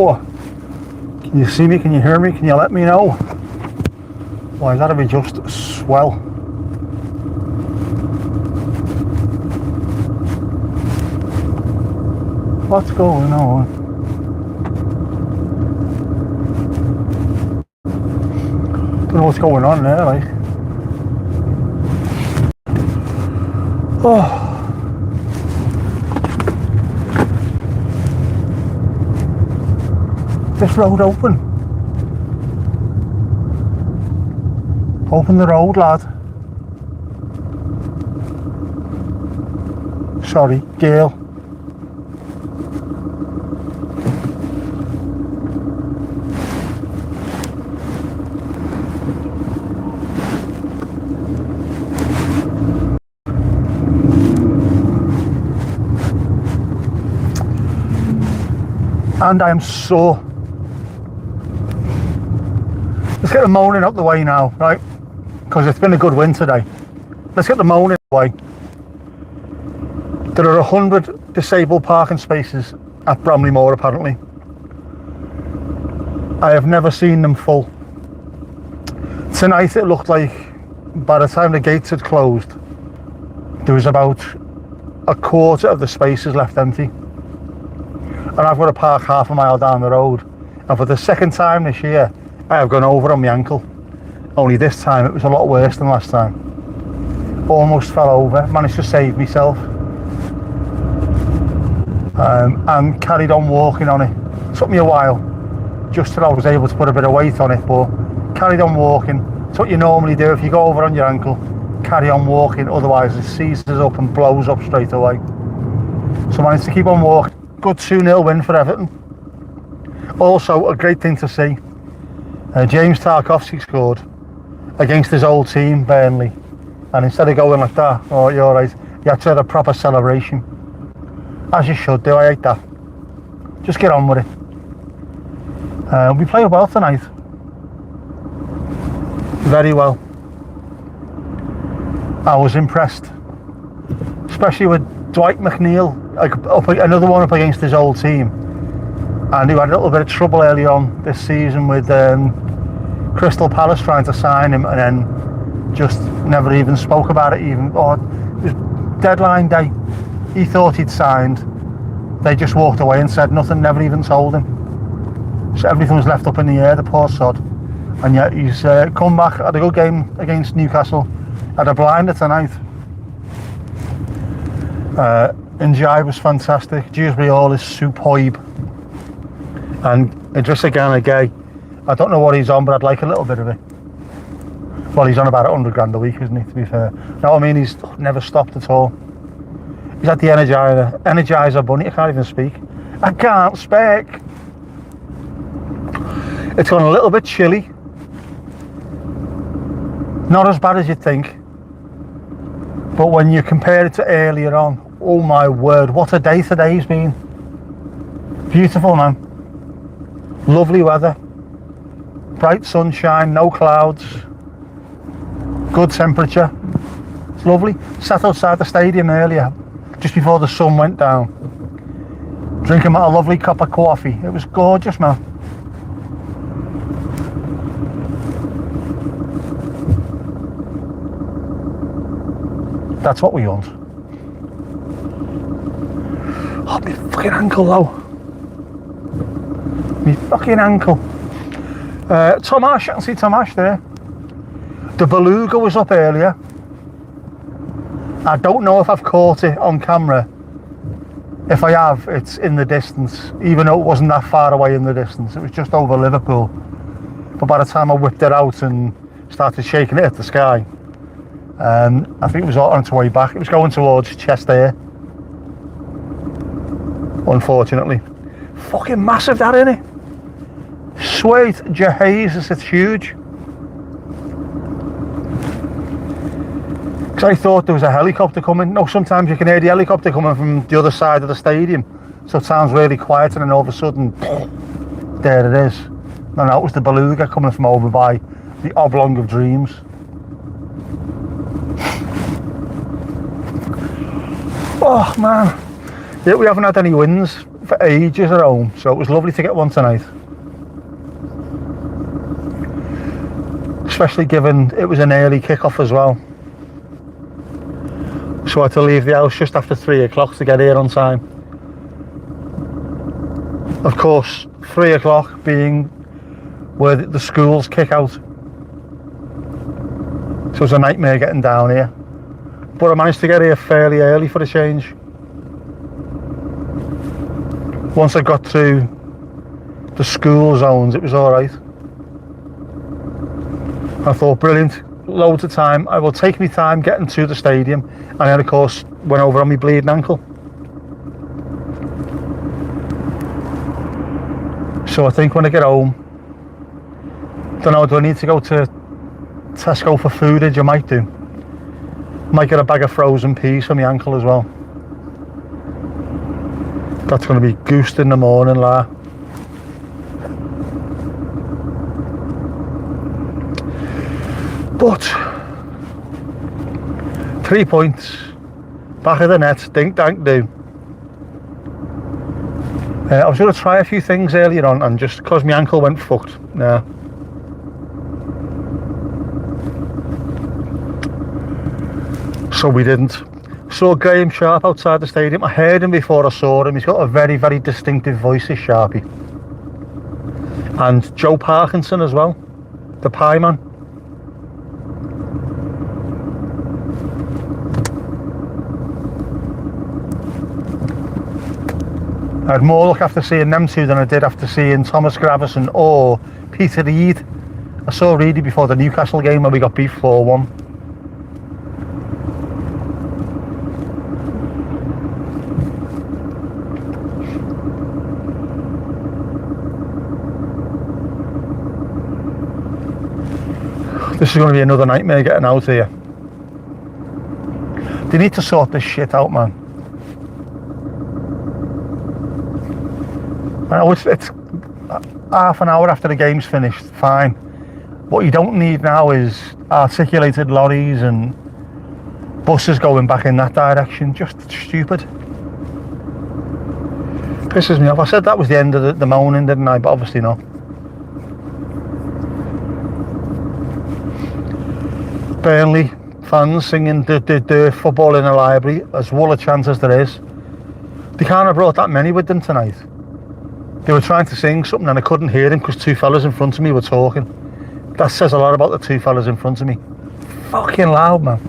Oh, can you see me? Can you hear me? Can you let me know? Why, that'll be just swell. What's going on? Don't know what's going on there, like. Oh. This road open. Open the road, lad. Sorry, girl. And I am sore. Let's get the moaning up the way now, right? Because it's been a good win today. Let's get the moaning away. There are 100 disabled parking spaces at Bramley Moor apparently. I have never seen them full. Tonight it looked like by the time the gates had closed, there was about a quarter of the spaces left empty. And I've got to park half a mile down the road. And for the second time this year, I have gone over on my ankle. Only this time it was a lot worse than last time. Almost fell over, managed to save myself. And carried on walking on it. Took me a while, just till I was able to put a bit of weight on it, but carried on walking. It's what you normally do if you go over on your ankle, carry on walking, otherwise it seizes up and blows up straight away. So I managed to keep on walking. Good 2-0 win for Everton. Also a great thing to see. James Tarkowski scored against his old team, Burnley. And instead of going like that, oh, you're right, you had to have a proper celebration. As you should do, I hate that. Just get on with it. We played well tonight. Very well. I was impressed. Especially with Dwight McNeil, another one up against his old team. And who had a little bit of trouble early on this season with Crystal Palace trying to sign him, and then just never even spoke about it even. Or it was deadline day. He thought he'd signed. They just walked away and said nothing, never even told him. So everything was left up in the air, the poor sod. And yet he's come back, had a good game against Newcastle, had a blinder tonight. Njai was fantastic. Dewsbury Hall is superb. And Idrissa Gana Gay, I don't know what he's on, but I'd like a little bit of it. Well, he's on about 100 grand a week, isn't he, to be fair? No, I mean, he's never stopped at all. He's at the Energizer Bunny. I can't even speak. I can't speak. It's gone a little bit chilly. Not as bad as you'd think. But when you compare it to earlier on, oh my word, what a day today's been. Beautiful, man. Lovely weather, bright sunshine, no clouds, good temperature. It's lovely. Sat outside the stadium earlier, just before the sun went down, drinking a lovely cup of coffee. It was gorgeous, man. That's what we want. Oh, my fucking ankle though. My fucking ankle. Tom Ash, I can see Tom Ash there. The beluga was up earlier. I don't know if I've caught it on camera. If I have, it's in the distance, even though it wasn't that far away in the distance. It was just over Liverpool. But by the time I whipped it out and started shaking it at the sky, I think it was on its way back. It was going towards Chester, unfortunately. Fucking massive, that, innit? Sweet Jesus, it's huge. Because I thought there was a helicopter coming. No, sometimes you can hear the helicopter coming from the other side of the stadium. So it sounds really quiet, and then all of a sudden, there it is. No, it was the beluga coming from over by the Oblong of Dreams. Oh man, yeah, we haven't had any wins for ages at home, so it was lovely to get one tonight. Especially given it was an early kick-off as well. So I had to leave the house just after 3 o'clock to get here on time. Of course, 3 o'clock being where the schools kick out. So it was a nightmare getting down here. But I managed to get here fairly early for a change. Once I got through the school zones, it was alright. I thought, brilliant, loads of time. I will take my time getting to the stadium. And then, of course, went over on my bleeding ankle. So I think when I get home, don't know, do I need to go to Tesco for foodage? I might do. Might get a bag of frozen peas for my ankle as well. That's going to be goosed in the morning, la. But 3 points, back of the net, dink dank do. I was going to try a few things earlier on, and just because my ankle went fucked, nah. So we didn't. Saw Graham Sharp outside the stadium. I heard him before I saw him. He's got a very, very distinctive voice, this Sharpie. And Joe Parkinson as well, the pie man. I had more luck after seeing them two than I did after seeing Thomas Gravison or Peter Reid. I saw Reedy before the Newcastle game where we got beat 4-1. This is going to be another nightmare getting out here. They need to sort this shit out, man. I know it's half an hour after the game's finished, fine. What you don't need now is articulated lorries and buses going back in that direction. Just stupid. Pisses me off. I said that was the end of the moaning, didn't I? But obviously not. Burnley fans singing the football in a library, as well a chance as there is. They can't have brought that many with them tonight. They were trying to sing something and I couldn't hear them because two fellas in front of me were talking. That says a lot about the two fellas in front of me. Fucking loud, man.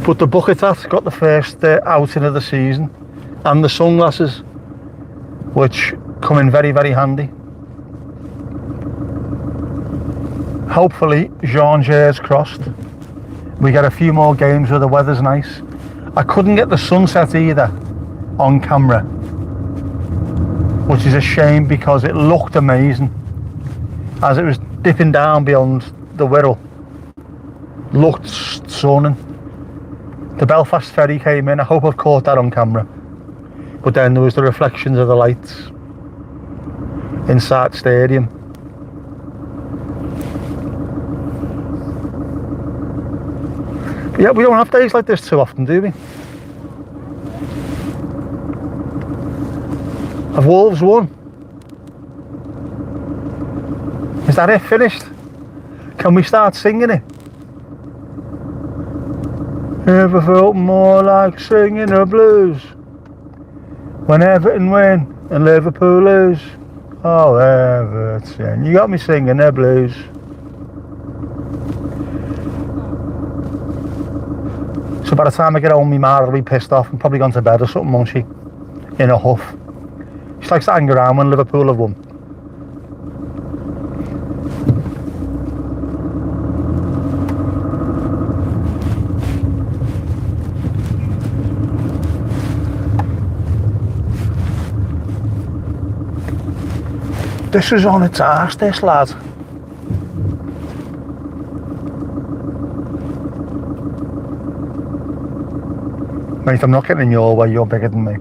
But the bucket hat got the first outing of the season, and the sunglasses, which come in very, very handy. Hopefully, Jean-Gers crossed. We get a few more games where the weather's nice. I couldn't get the sunset either on camera, which is a shame because it looked amazing as it was dipping down beyond the Wirral. Looked stunning. The Belfast ferry came in. I hope I've caught that on camera. But then there was the reflections of the lights inside the stadium. But yeah, we don't have days like this too often, do we? Have Wolves won? Is that it? Finished? Can we start singing it? Never felt more like singing the blues when Everton win and Liverpool lose. Oh, Everton, you got me singing the blues. So by the time I get home, my ma will be pissed off and probably gone to bed or something, won't she? In a huff. She likes to hang around when Liverpool have won. This is on its arse, this lad. Mate, I'm not getting in your way, you're bigger than me.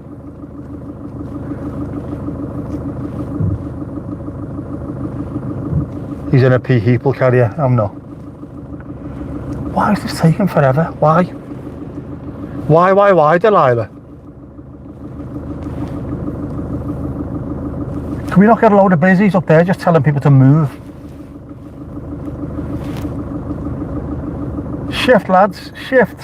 He's in a people carrier, I'm not. Why is this taking forever? Why? Why, Delilah? Can we not get a load of busies up there just telling people to move? Shift, lads, shift.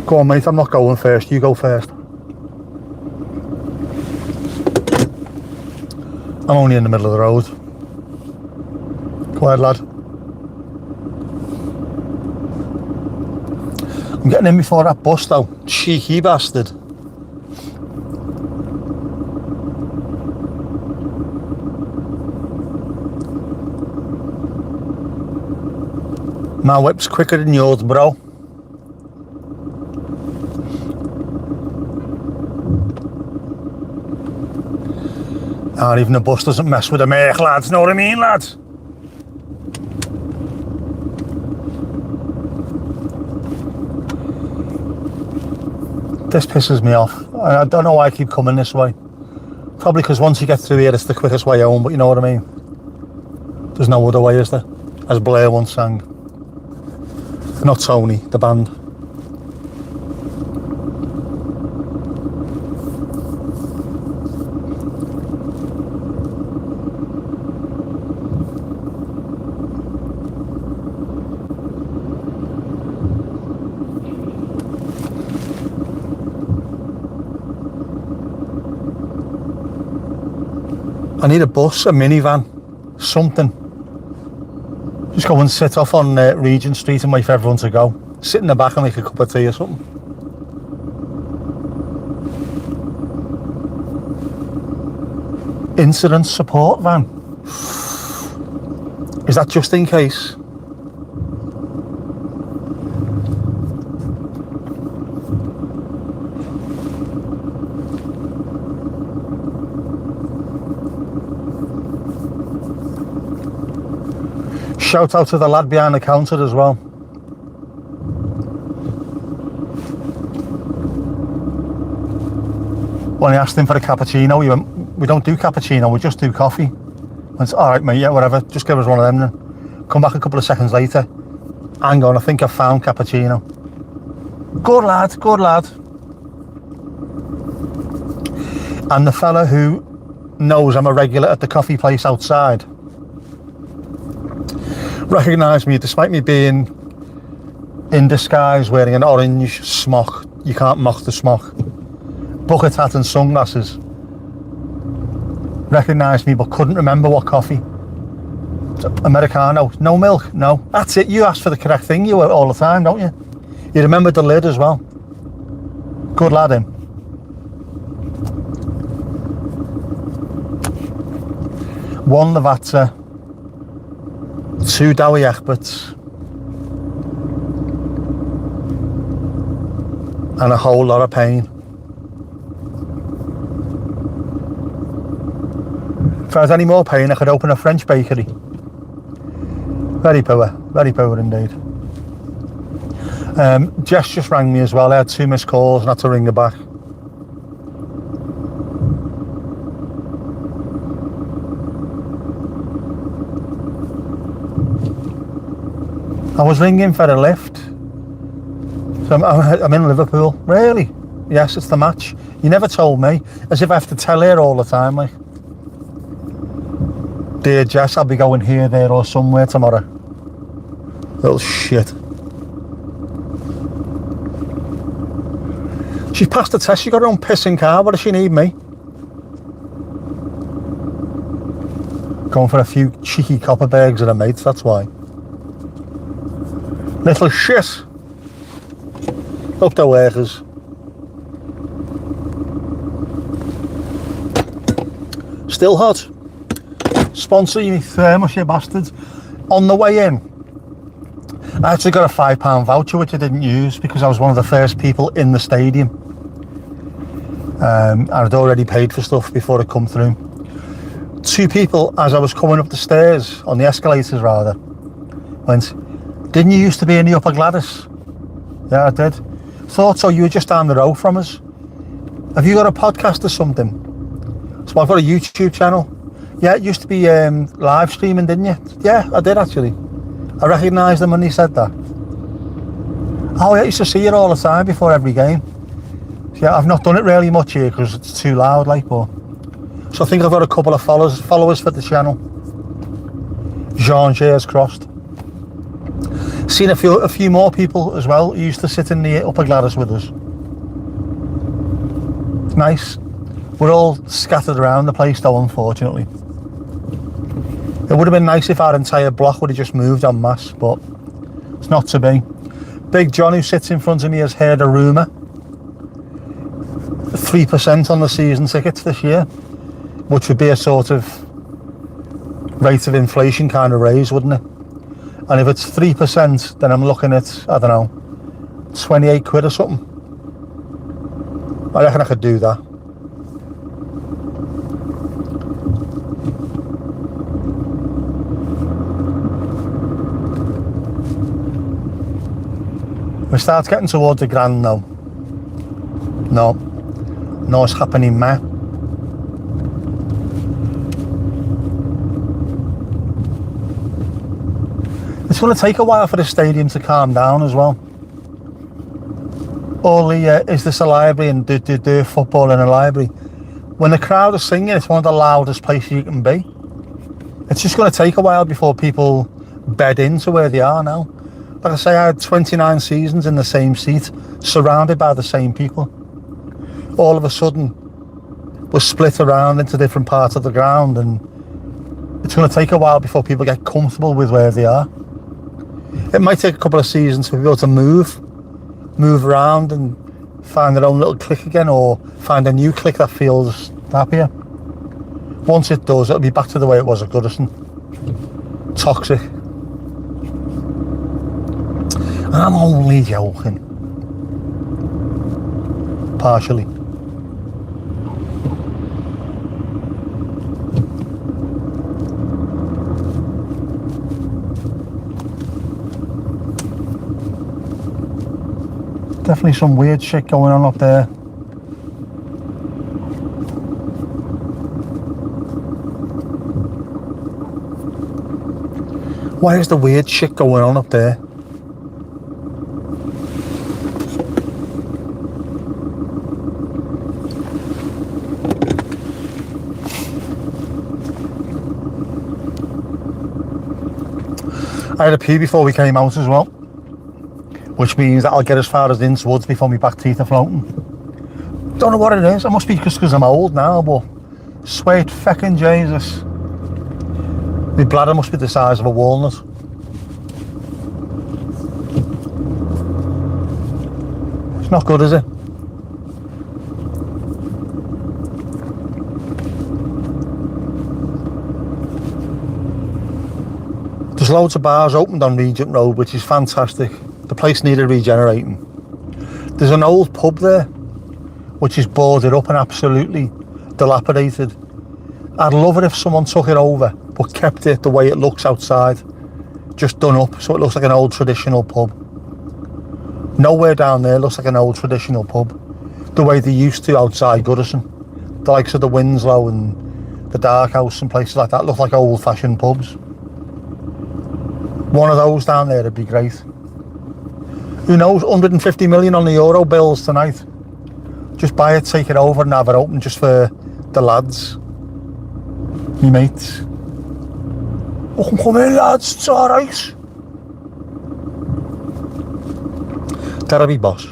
Go on, mate, I'm not going first, you go first. I'm only in the middle of the road. Go ahead, lad. I'm getting in before that bus though, cheeky bastard. My whip's quicker than yours, bro. And even the bus doesn't mess with the mech, lads, know what I mean, lads? This pisses me off. I don't know why I keep coming this way. Probably because once you get through here, it's the quickest way home, but you know what I mean? There's no other way, is there? As Blair once sang. Not Tony, the band. I need a bus, a minivan, something. Just go and sit off on Regent Street and wait for everyone to go. Sit in the back and make a cup of tea or something. Incident support van. Is that just in case? Shout out to the lad behind the counter as well. When I asked him for a cappuccino, he went, "We don't do cappuccino, we just do coffee." I went, "All right, mate, yeah, whatever, just give us one of them then." Come back a couple of seconds later. Hang on, I think I found cappuccino. Good lad, good lad. And the fella who knows I'm a regular at the coffee place outside recognised me despite me being in disguise wearing an orange smock. You can't mock the smock. Bucket hat and sunglasses. Recognised me but couldn't remember what coffee. Americano. No milk? No. That's it, you asked for the correct thing you all the time, don't you? You remembered the lid as well. Good lad him. One Lavazza, 2 Dowie Egberts, and a whole lot of pain. If I had any more pain, I could open a French bakery. Very poor indeed. Jess just rang me as well. I had 2 missed calls and had to ring her back. I was ringing for a lift. So I'm in Liverpool. Really? Yes, it's the match. You never told me. As if I have to tell her all the time, like. Dear Jess, I'll be going here, there or somewhere tomorrow. Little shit. She's passed the test, she got her own pissing car. What does she need me? Going for a few cheeky Copperbergs and her mates, that's why. Little shit. Up the workers. Still hot. Sponsor you thermos, you bastards. On the way in, I actually got a £5 voucher which I didn't use because I was one of the first people in the stadium. I'd already paid for stuff before it come through. 2 people, as I was coming up the stairs, on the escalators rather, went, "Didn't you used to be in the Upper Gladys?" Yeah, I did. Thought so, you were just down the road from us. Have you got a podcast or something? So I've got a YouTube channel. Yeah, it used to be live streaming, didn't you? Yeah, I did actually. I recognised them when he said that. Oh yeah, I used to see it all the time before every game. Yeah, I've not done it really much here because it's too loud, like, but... So I think I've got a couple of followers for the channel. Jean shares crossed. Seen a few more people as well who used to sit in the Upper Gladys with us. It's nice. We're all scattered around the place though, unfortunately. It would have been nice if our entire block would have just moved en masse, but it's not to be. Big John, who sits in front of me, has heard a rumour. 3% on the season tickets this year, which would be a sort of rate of inflation kind of raise, wouldn't it? And if it's 3%, then I'm looking at, I don't know, 28 quid or something. I reckon I could do that. We start getting towards the grand now. No, it's happening, man. It's going to take a while for the stadium to calm down as well. All the is this a library and do football in a library? When the crowd is singing, it's one of the loudest places you can be. It's just going to take a while before people bed into where they are now. Like I say, I had 29 seasons in the same seat, surrounded by the same people. All of a sudden, we're split around into different parts of the ground, and it's going to take a while before people get comfortable with where they are. It might take a couple of seasons for people to move around and find their own little clique again, or find a new clique that feels happier. Once it does, it'll be back to the way it was at Goodison. Toxic. I'm only joking. Partially. Definitely some weird shit going on up there. Why is the weird shit going on up there? I had a pee before we came out as well, which means that I'll get as far as Ince Woods before my back teeth are floating. Don't know what it is. It must be just because I'm old now, but sweet feckin' Jesus. My bladder must be the size of a walnut. It's not good, is it? There's loads of bars opened on Regent Road, which is fantastic. The place needed regenerating. There's an old pub there, which is boarded up and absolutely dilapidated. I'd love it if someone took it over, but kept it the way it looks outside. Just done up, so it looks like an old traditional pub. Nowhere down there looks like an old traditional pub, the way they used to outside Goodison. The likes of the Winslow and the Dark House and places like that look like old-fashioned pubs. One of those down there would be great. Who knows, 150 million on the Euro bills tonight. Just buy it, take it over and have it open just for the lads. Me mates. Oh, come in lads, it's alright. That'll be boss.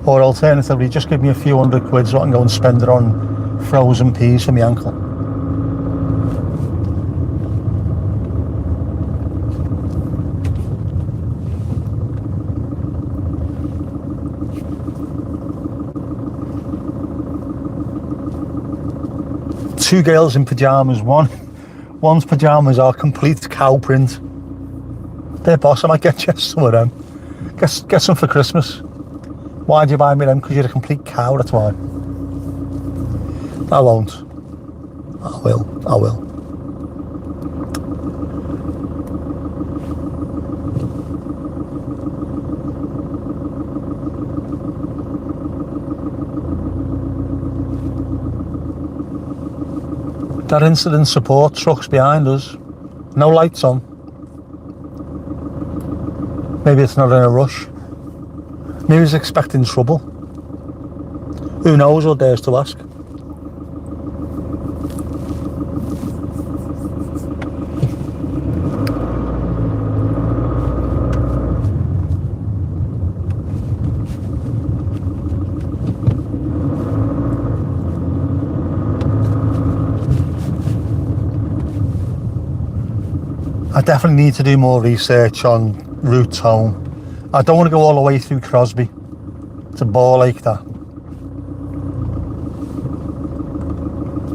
Or alternatively, just give me a few £100 so I can go and spend it on frozen peas for my ankle. Two girls in pyjamas. One's pyjamas are complete cow print. They're boss. I might get you some of them. Get some for Christmas. Why'd you buy me them? Because you're a complete cow, that's why. I won't. I will. That incident support truck's behind us. No lights on. Maybe it's not in a rush. Maybe he's expecting trouble. Who knows or dares to ask? I definitely need to do more research on routes home. I don't want to go all the way through Crosby. It's a bore like that.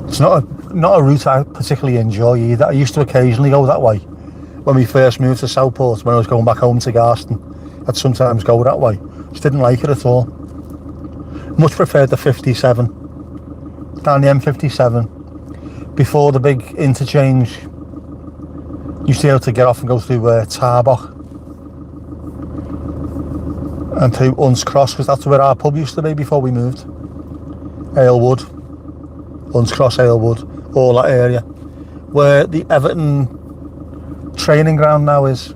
It's not a route I particularly enjoy either. I used to occasionally go that way. When we first moved to Southport, when I was going back home to Garston, I'd sometimes go that way. Just didn't like it at all. Much preferred the 57. Down the M57. Before the big interchange, used to be able to get off and go through Tarbach and through Unns Cross, because that's where our pub used to be before we moved. Alewood, Unns Cross, Alewood, all that area. Where the Everton training ground now is.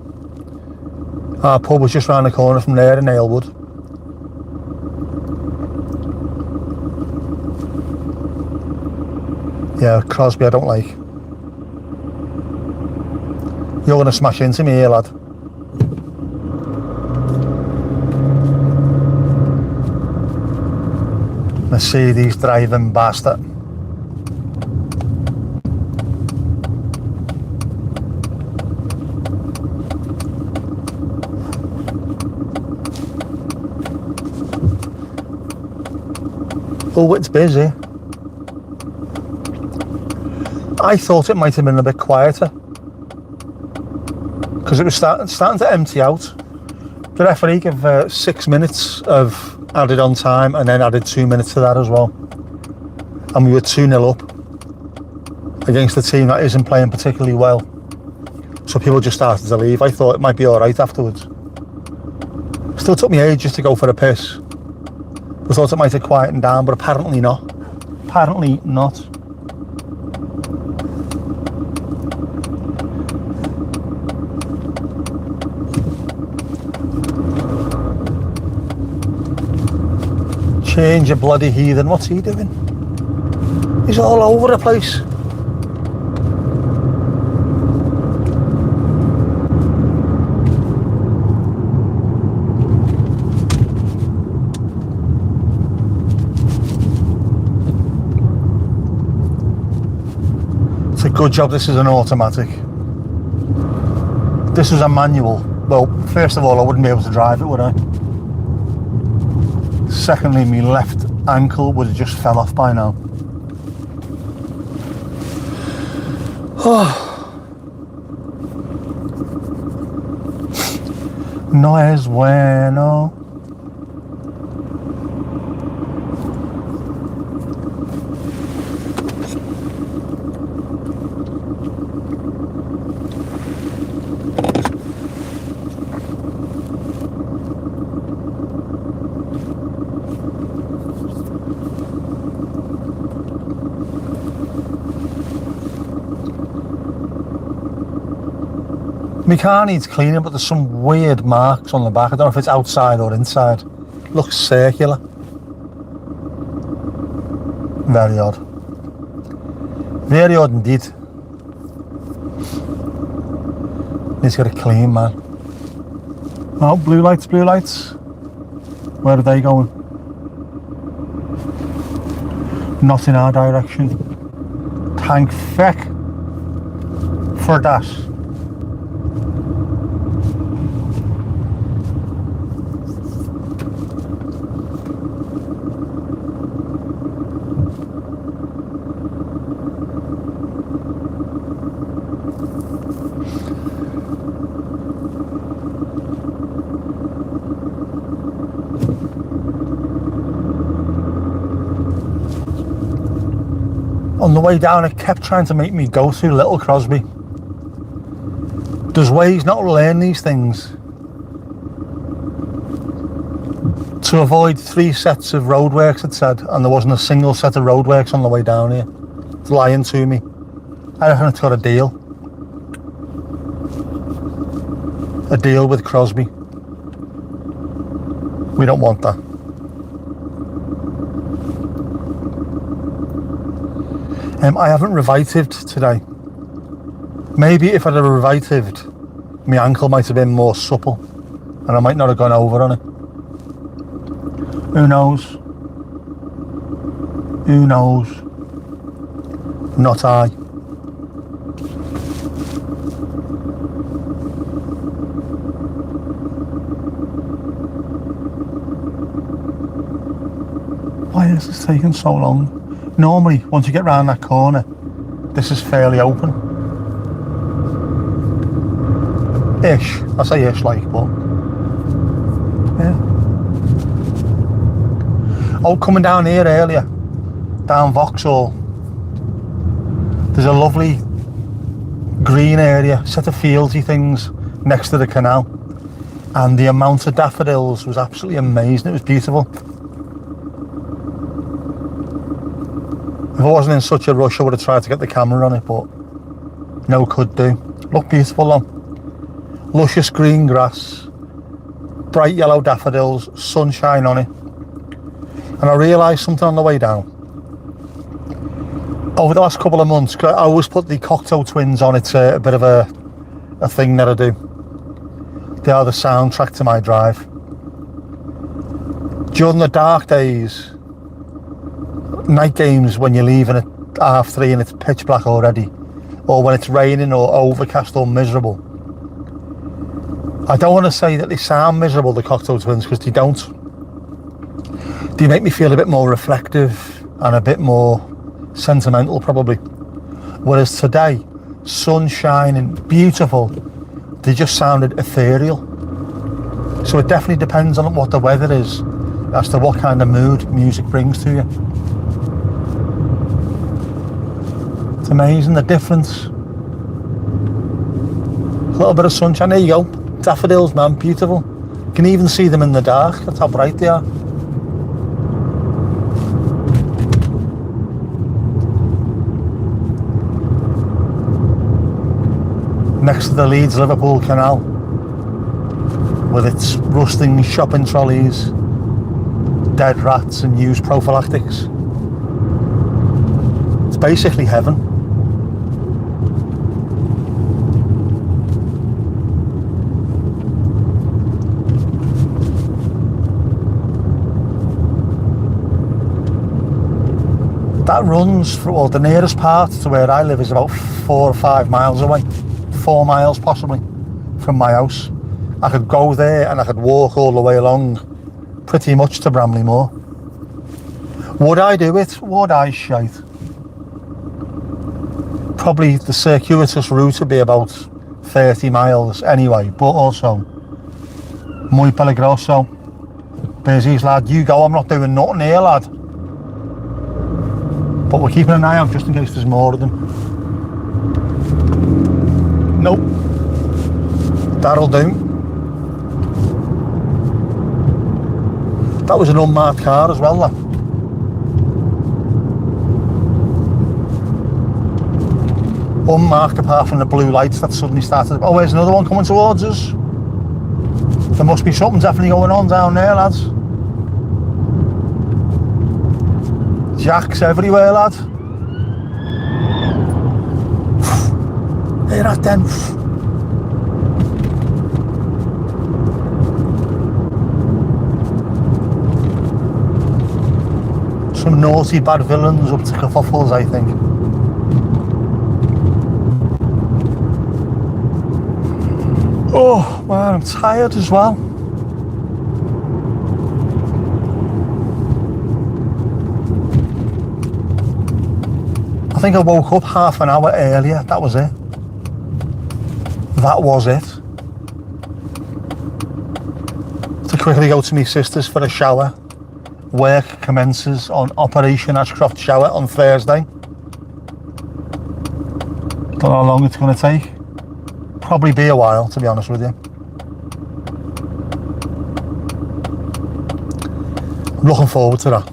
Our pub was just round the corner from there in Alewood. Yeah, Crosby I don't like. You're going to smash into me here, lad. Mercedes driving bastard. Oh, it's busy. I thought it might have been a bit quieter, because it was starting to empty out. The referee gave 6 minutes of added on time and then added 2 minutes to that as well. And we were 2-0 up against a team that isn't playing particularly well. So people just started to leave. I thought it might be alright afterwards. Still took me ages to go for a piss. I thought it might have quietened down, but apparently not. Apparently not. Change a bloody heathen. What's he doing? He's all over the place. It's a good job this is an automatic. This was a manual. Well, first of all, I wouldn't be able to drive it, would I? Secondly, my left ankle would have just fell off by now. No es bueno. My car needs cleaning, but there's some weird marks on the back. I don't know if it's outside or inside. Looks circular. Very odd. Very odd indeed. Needs to get it clean, man. Oh, blue lights, blue lights. Where are they going? Not in our direction. Thank feck for that. On the way down, it kept trying to make me go through Little Crosby. There's ways not to learn these things. To avoid 3 sets of roadworks, it said, and there wasn't a single set of roadworks on the way down here. It's lying to me. I reckon it's got a deal. A deal with Crosby. We don't want that. I haven't revived today. Maybe if I'd have revived, my ankle might have been more supple and I might not have gone over on it. Who knows? Who knows? Not I. Why is this taking so long? Normally, once you get round that corner, this is fairly open. Ish. I say ish like, but yeah. Oh, coming down here earlier, down Vauxhall, there's a lovely green area, set of fieldsy things next to the canal, and the amount of daffodils was absolutely amazing. It was beautiful. If I wasn't in such a rush, I would have tried to get the camera on it, but no could do. Look beautiful though. Luscious green grass, bright yellow daffodils, sunshine on it. And I realised something on the way down. Over the last couple of months, I always put the Cocteau Twins on. It's a bit of a thing that I do. They are the soundtrack to my drive. During the dark days, night games when you're leaving at 3:30 and it's pitch black already, or when it's raining or overcast or miserable. I don't want to say that they sound miserable, the Cocteau Twins, because they don't. They make me feel a bit more reflective and a bit more sentimental probably. Whereas today, sun shining, beautiful, they just sounded ethereal. So it definitely depends on what the weather is as to what kind of mood music brings to you. It's amazing the difference. A little bit of sunshine, there you go. Daffodils, man, beautiful. You can even see them in the dark, that's how bright they are. Next to the Leeds-Liverpool Canal, with its rusting shopping trolleys, dead rats and used prophylactics. It's basically heaven. That runs through, well, the nearest part to where I live is about 4 or 5 miles away. 4 miles possibly from my house. I could go there and I could walk all the way along pretty much to Bramley Moor. Would I do it? Would I? Shite. Probably the circuitous route would be about 30 miles anyway, but also muy peligroso. Busy's lad, you go, I'm not doing nothing here, lad. But we're keeping an eye out just in case there's more of them. Nope. That'll do. That was an unmarked car as well, that. Unmarked apart from the blue lights that suddenly started. Oh, there's another one coming towards us. There must be something definitely going on down there, lads. Jacks everywhere, lad. Hear that then? Some naughty bad villains up to kerfuffles, I think. Oh man, I'm tired as well. I think I woke up half an hour earlier, that was it. That was it. To quickly go to my sister's for a shower. Work commences on Operation Ashcroft Shower on Thursday. Don't know how long it's going to take. Probably be a while, to be honest with you. I'm looking forward to that.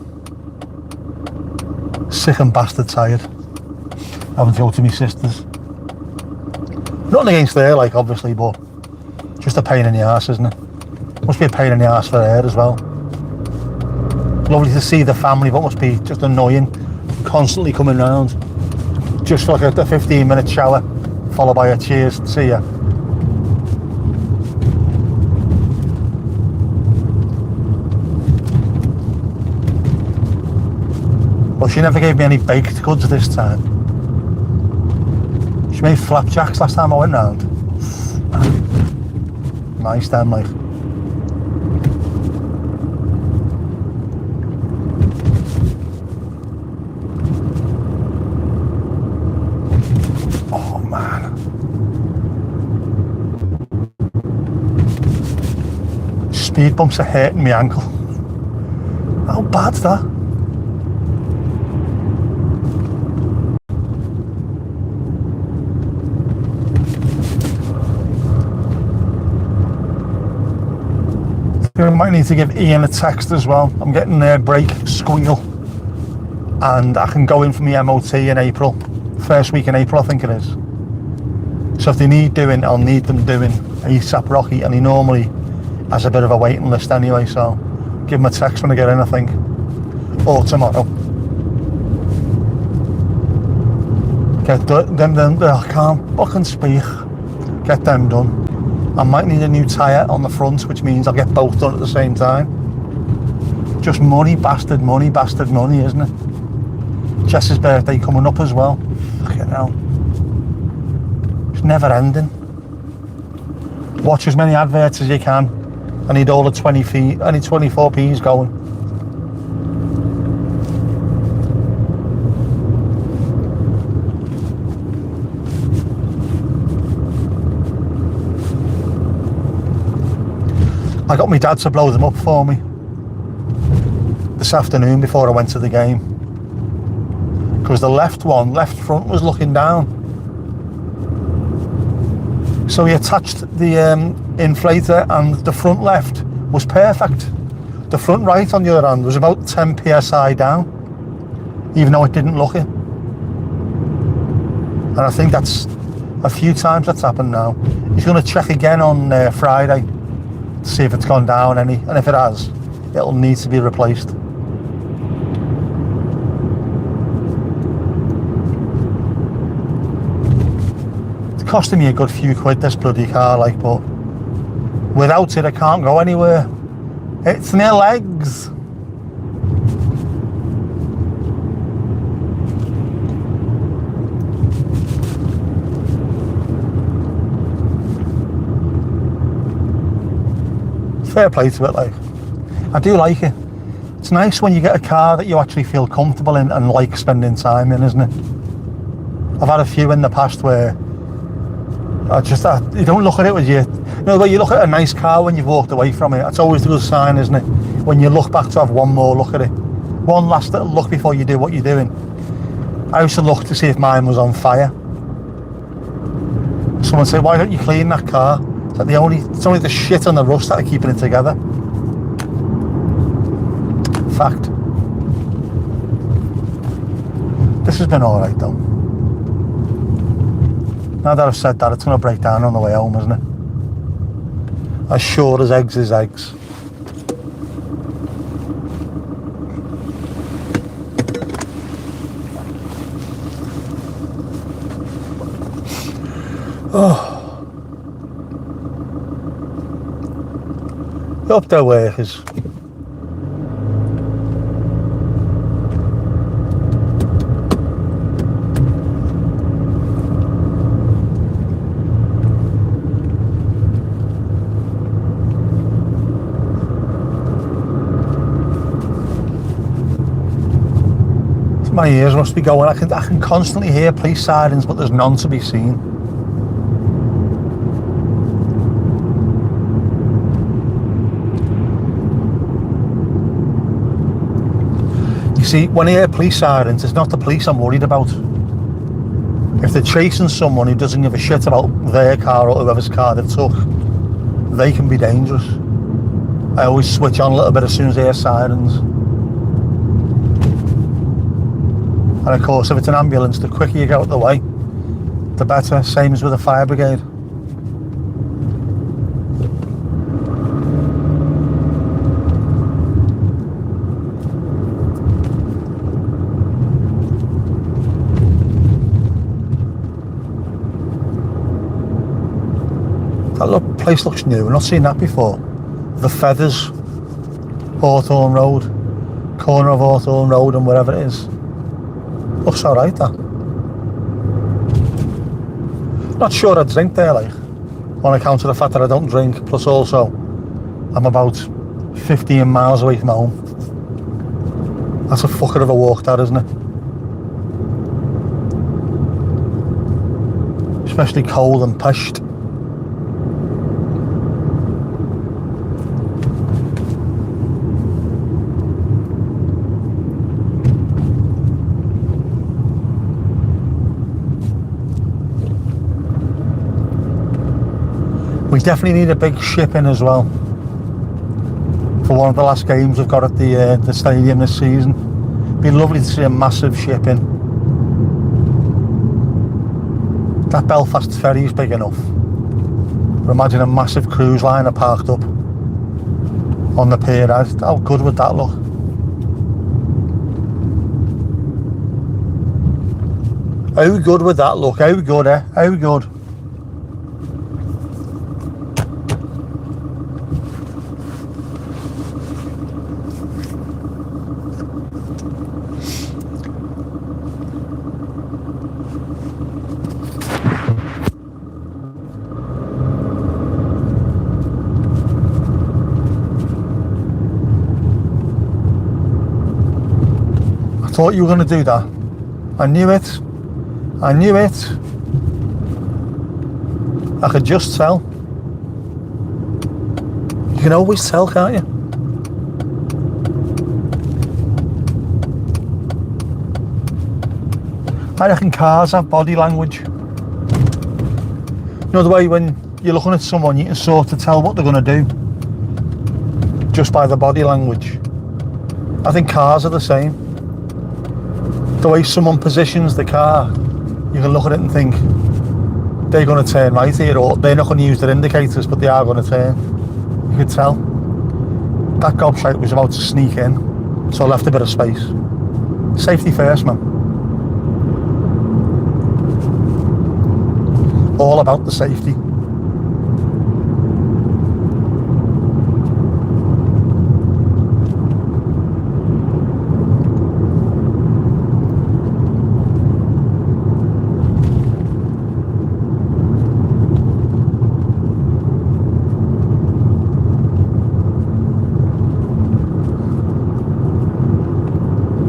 Sick and bastard tired. having to go to my sister's. Nothing against her, like, obviously, but just a pain in the arse, isn't it? Must be a pain in the arse for her as well. Lovely to see the family, but must be just annoying, constantly coming round. Just like a 15-minute shower, followed by a cheers, see ya. Well, she never gave me any baked goods this time. She made flapjacks last time I went round. Nice then, like. Oh man. Speed bumps are hurting my ankle. How bad's that? I might need to give Ian a text as well. I'm getting their brake squeal and I can go in for my MOT in April. First week in April I think it is. So if they need doing, I'll need them doing ASAP Rocky, and he normally has a bit of a waiting list anyway, so give him a text when I get in, I think. Or tomorrow. Get them I can't fucking speak. Get them done. I might need a new tyre on the front, which means I'll get both done at the same time. Just money, bastard money, isn't it? Jess's birthday coming up as well. Fucking hell. It's never ending. Watch as many adverts as you can. I need all the 24p's going. I got my dad to blow them up for me this afternoon before I went to the game, because the left front was looking down, so he attached the inflator and the front left was perfect. The front right, on the other hand, was about 10 psi down, even though it didn't look it. And I think that's a few times that's happened now. He's going to check again on Friday, see if it's gone down any, and if it has, it'll need to be replaced. It's costing me a good few quid, this bloody car, like, but without it I can't go anywhere. It's my legs. Fair play to it, like. I do like it. It's nice when you get a car that you actually feel comfortable in and like spending time in, isn't it? I've had a few in the past where you don't look at it with you know, but you look at a nice car when you've walked away from it. It's always a good sign, isn't it? When you look back to have one more look at it. One last little look before you do what you're doing. I used to look to see if mine was on fire. Someone said, why don't you clean that car? It's like it's only the shit and the rust that are keeping it together. Fact. This has been alright though. Now that I've said that, it's going to break down on the way home, isn't it? As sure as eggs is eggs. Oh. Up their workers. My ears must be going. I can constantly hear police sirens, but there's none to be seen. You see, when I hear police sirens, it's not the police I'm worried about. If they're chasing someone who doesn't give a shit about their car or whoever's car they took, they can be dangerous. I always switch on a little bit as soon as I hear sirens. And of course, if it's an ambulance, the quicker you get out of the way, the better. Same as with a fire brigade. That place looks new. I've not seen that before. The Feathers, Hawthorne Road, corner of Hawthorne Road and wherever it is. Looks alright, that. Not sure I'd drink there, like, on account of the fact that I don't drink, plus also I'm about 15 miles away from home. That's a fucker of a walk, that, isn't it? Especially cold and pished. We definitely need a big ship in as well for one of the last games we've got at the stadium this season. Be lovely to see a massive ship in. That Belfast ferry is big enough. Imagine a massive cruise liner parked up on the pier. How good would that look? How good would that look? How good, eh? How good? I thought you were going to do that. I knew it. I knew it. I could just tell. You can always tell, can't you? I reckon cars have body language. You know the way when you're looking at someone, you can sort of tell what they're going to do just by the body language. I think cars are the same. The way someone positions the car, you can look at it and think they're going to turn right here, or they're not going to use their indicators, but they are going to turn. You could tell. That gobshite was about to sneak in, so I left a bit of space. Safety first, man. All about the safety.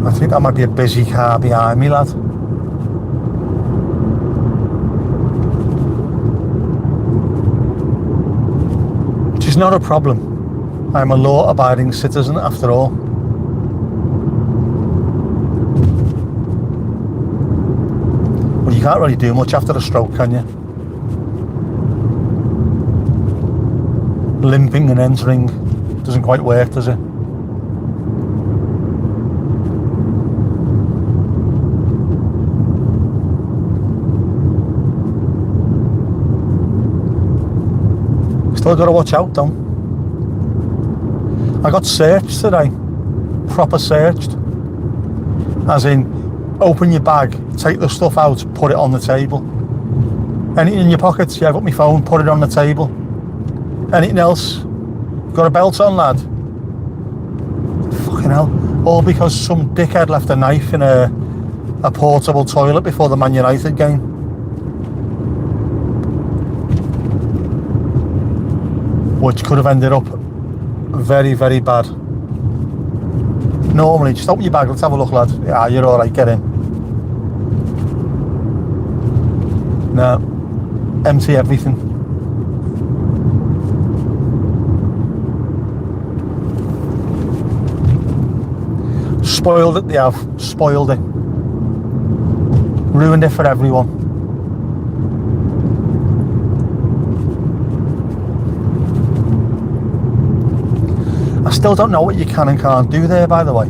I think that might be a busy car behind me, lad. Which is not a problem. I'm a law-abiding citizen after all. Well, you can't really do much after a stroke, can you? Limping and entering doesn't quite work, does it? Still got to watch out though. I got searched today, proper searched, as in open your bag, take the stuff out, put it on the table. Anything in your pockets? Yeah, I've got my phone, put it on the table. Anything else? Got a belt on, lad? Fucking hell. All because some dickhead left a knife in a portable toilet before the Man United game. Which could have ended up very, very bad. Normally, just open your bag, let's have a look, lad. Yeah, you're alright, get in. No, empty everything. Spoiled it, they have. Spoiled it. Ruined it for everyone. I still don't know what you can and can't do there, by the way.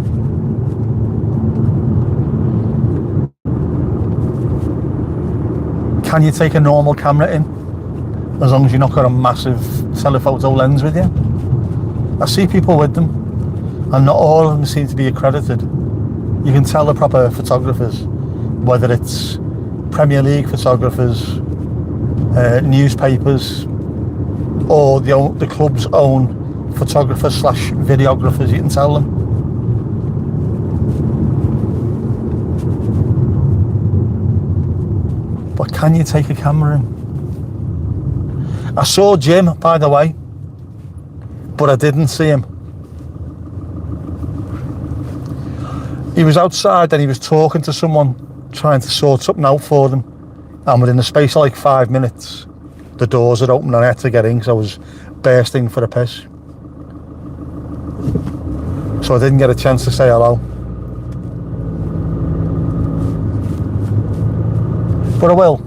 Can you take a normal camera in? As long as you've not got a massive telephoto lens with you. I see people with them, and not all of them seem to be accredited. You can tell the proper photographers, whether it's Premier League photographers, newspapers, or the club's own photographers / videographers. You can tell them. But can you take a camera in? I saw Jim, by the way, but I didn't see him. He was outside and he was talking to someone, trying to sort something out for them. And within the space of like 5 minutes, the doors had opened and I had to get in because I was bursting for a piss. So I didn't get a chance to say hello. But I will.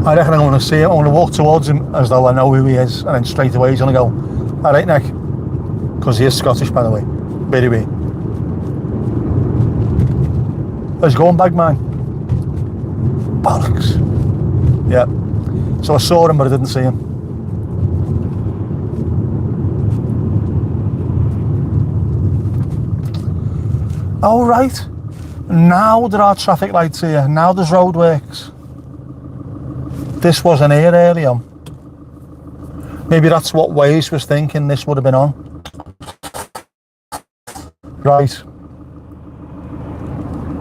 I reckon I'm going to see him. I'm going to walk towards him as though I know who he is, and then straight away he's going to go, "All right, Nick," because he is Scottish, by the way. Very way. How's it going, bag man? Bollocks. Yeah. So I saw him, but I didn't see him. Oh, right. Now there are traffic lights here. Now there's roadworks. This wasn't here early on. Maybe that's what Waze was thinking this would have been on. Right.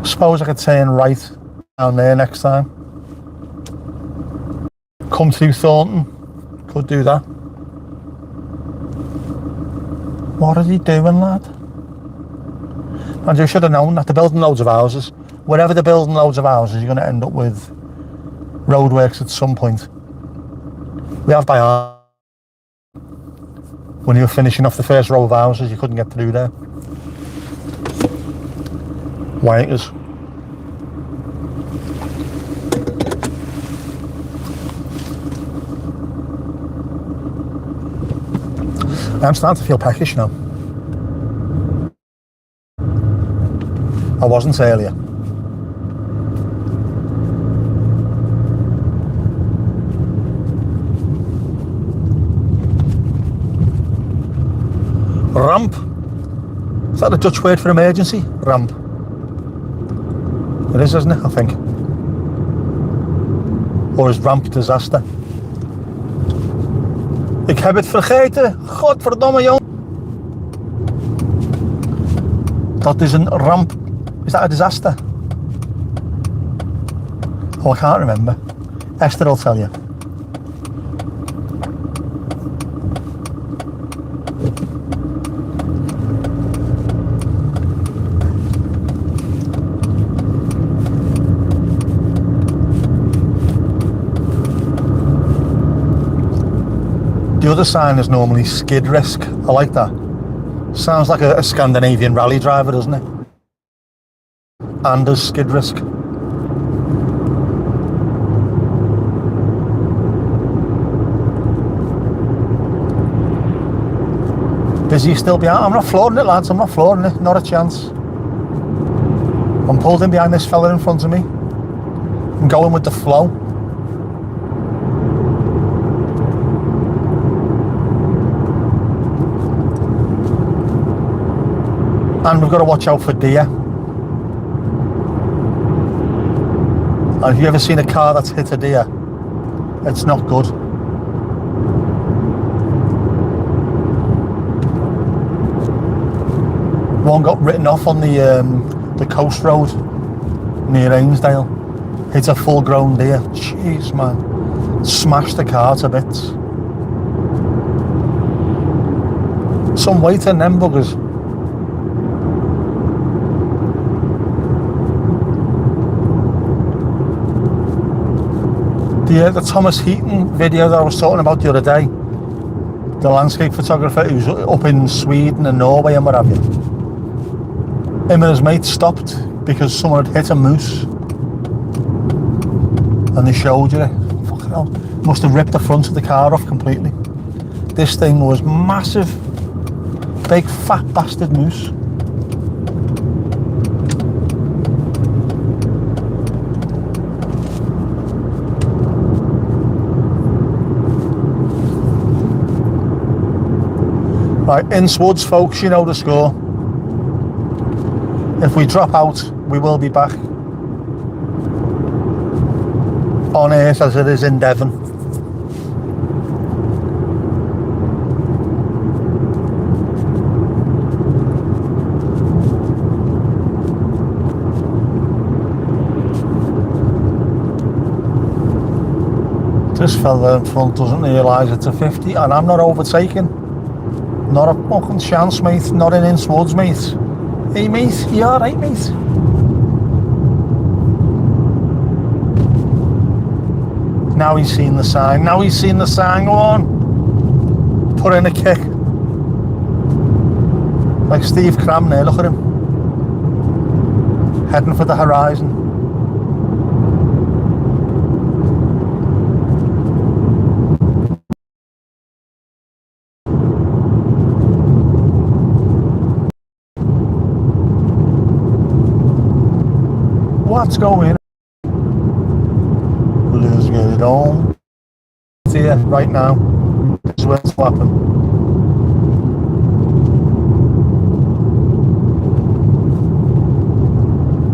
Suppose I could turn right down there next time. Come through Thornton. Could do that. What are you doing, lad? And you should have known that they're building loads of houses. Wherever they're building loads of houses, you're going to end up with roadworks at some point. We have by our... When you were finishing off the first row of houses, you couldn't get through there. Wankers. I'm starting to feel peckish now. I wasn't earlier. Ramp. Is that a Dutch word for emergency? Ramp. It is, isn't it? I think. Or is ramp disaster? Ik heb het vergeten. Godverdomme, jong. Dat is een ramp. Is that a disaster? Oh, I can't remember. Esther will tell you. The other sign is normally skid risk. I like that. Sounds like a Scandinavian rally driver, doesn't it? And there's skid risk. Busy still behind. I'm not flooring it, lads. I'm not flooring it. Not a chance. I'm pulled in behind this fella in front of me. I'm going with the flow. And we've got to watch out for deer. And if you've ever seen a car that's hit a deer, it's not good. One got written off on the coast road near Ainsdale. Hit a full-grown deer. Jeez, man. Smashed the car to bits. Some weight in them buggers. The Thomas Heaton video that I was talking about the other day, the landscape photographer who's up in Sweden and Norway and what have you, him and his mate stopped because someone had hit a moose, and they showed you it. Fucking hell, must have ripped the front of the car off completely. This thing was massive, big fat bastard moose. Right, Innswoods folks, you know the score. If we drop out, we will be back on Earth as it is in Devon. This fella in front doesn't realise it's a 50 and I'm not overtaking. Not a fucking chance, mate. Not in Innswoods, mate. Hey, mate. You alright, mate? Now he's seen the sign. Now he's seen the sign. Go on. Put in a kick. Like Steve Cram there. Look at him. Heading for the horizon. What's going on? Let's get it on. It's here right now. This is what's happening.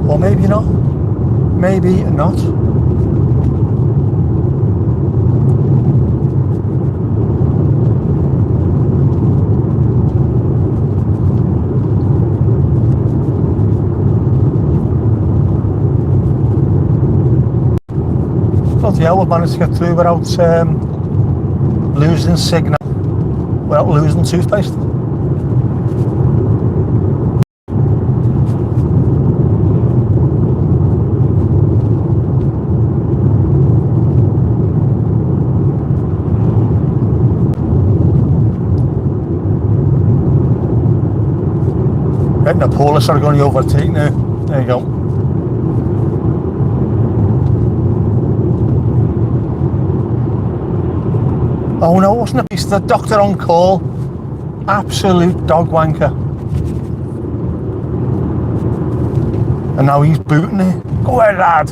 Or maybe not. Maybe not. Yeah, we've managed to get through without losing signal, without losing toothpaste. Right, the police are going to overtake now. There you go. Oh no, wasn't it? It's the doctor on call. Absolute dog wanker. And now he's booting it. Go ahead, lad.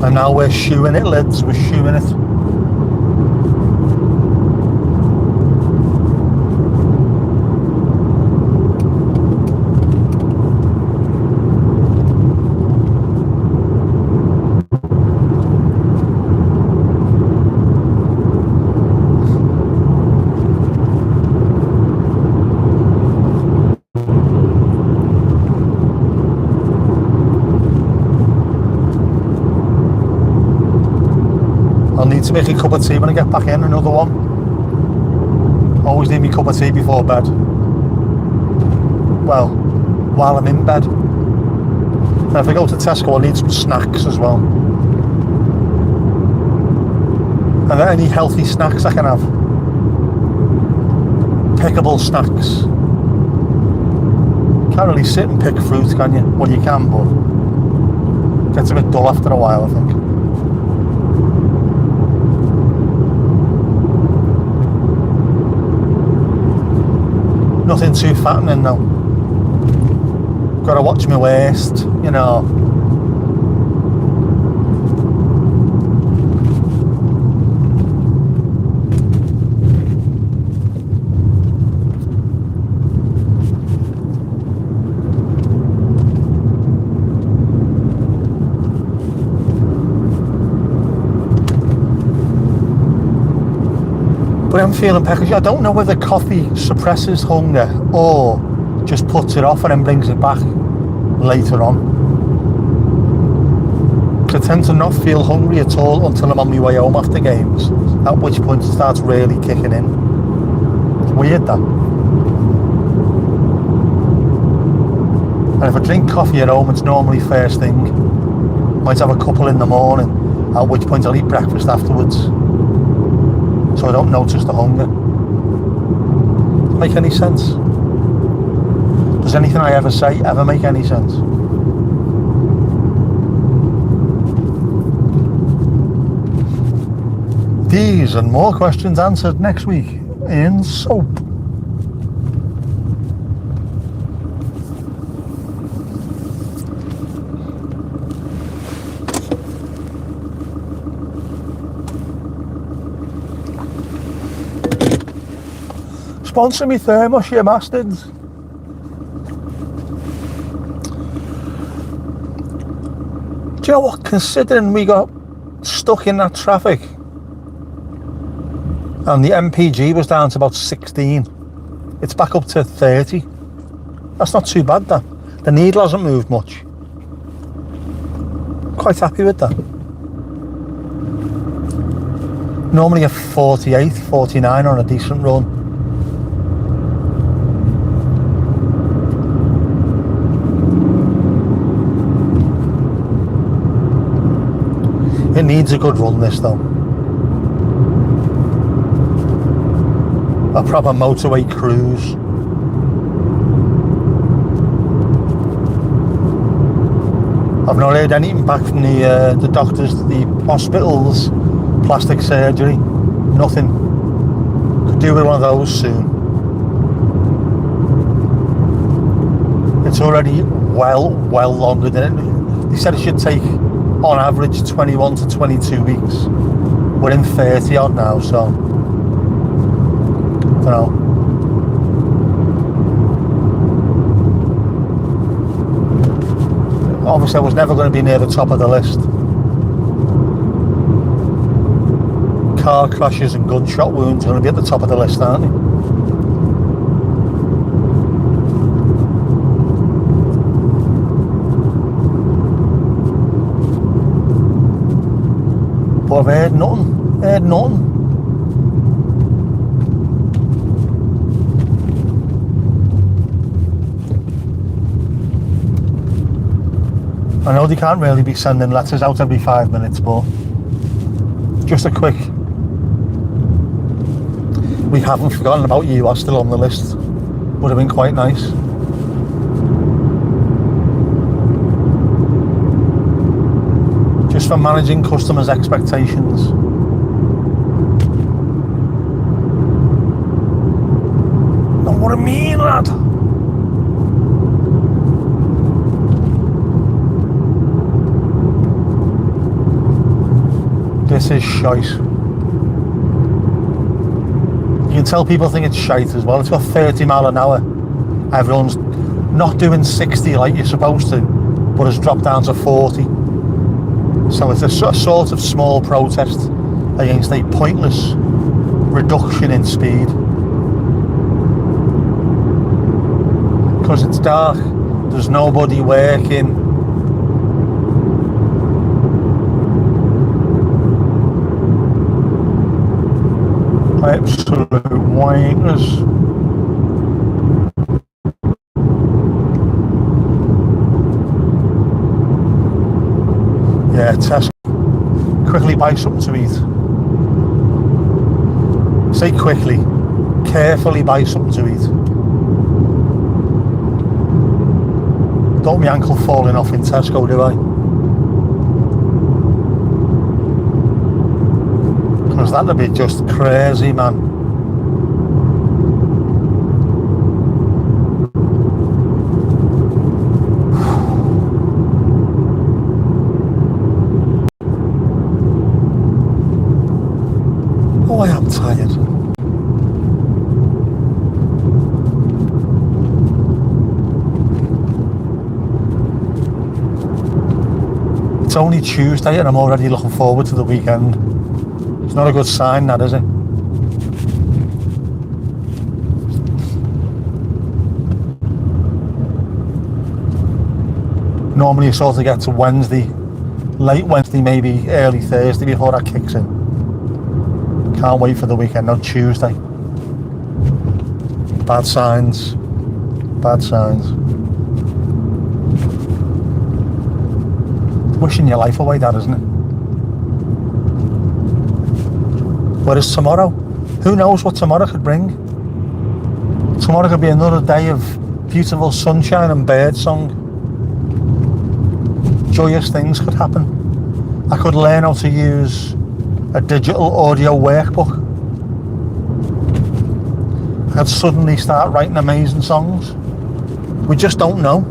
And now we're shoeing it, lads. We're shoeing it. I'll need to make a cup of tea when I get back in, another one. Always need me cup of tea before bed. Well, while I'm in bed. And if I go to Tesco, I need some snacks as well. Are there any healthy snacks I can have? Pickable snacks. Can't really sit and pick fruit, can you? Well, you can, but it gets a bit dull after a while, I think. Nothing too fattening though. Gotta watch my waist, you know. But I'm feeling peckish. I don't know whether coffee suppresses hunger or just puts it off and then brings it back later on. I tend to not feel hungry at all until I'm on my way home after games, at which point it starts really kicking in. It's weird that. And if I drink coffee at home, it's normally first thing. Might have a couple in the morning, at which point I'll eat breakfast afterwards, so I don't notice the hunger. Make any sense? Does anything I ever say ever make any sense? These and more questions answered next week in Soap. Sponsor me thermos, you bastards. Do you know what, considering we got stuck in that traffic and the MPG was down to about 16, it's back up to 30. That's not too bad, that. The needle hasn't moved much. Quite happy with that. Normally a 48, 49 on a decent run. It needs a good run, this though. A proper motorway cruise. I've not heard anything back from the doctors, the hospitals, plastic surgery, nothing. Could do with one of those soon. It's already well longer than it. They said it should take, on average, 21 to 22 weeks. We're in 30 odd now, so I don't know. Obviously I was never going to be near the top of the list. Car crashes and gunshot wounds are going to be at the top of the list, aren't they? But I've heard nothing. I know they can't really be sending letters out every 5 minutes, but just a quick, we haven't forgotten about you, are still on the list. Would have been quite nice. Just for managing customers' expectations. Know what I mean, lad? This is shite. You can tell people think it's shite as well. It's got 30 mile an hour. Everyone's not doing 60 like you're supposed to, but has dropped down to 40. So it's a sort of small protest against a pointless reduction in speed. Because it's dark, there's nobody working. Absolute wankers. Yeah, Tesco. Quickly buy something to eat. Say quickly. Carefully buy something to eat. Don't want my ankle falling off in Tesco, do I? Because that'd be just crazy, man. Oh, I am tired. It's only Tuesday and I'm already looking forward to the weekend. It's not a good sign, that, is it? Normally you sort of get to Wednesday, late Wednesday, maybe early Thursday before that kicks in. Can't wait for the weekend on Tuesday. Bad signs. Bad signs. Wishing your life away, that, isn't it? Whereas tomorrow, who knows what tomorrow could bring? Tomorrow could be another day of beautiful sunshine and birdsong. Joyous things could happen. I could learn how to use a digital audio workbook. I could suddenly start writing amazing songs. We just don't know.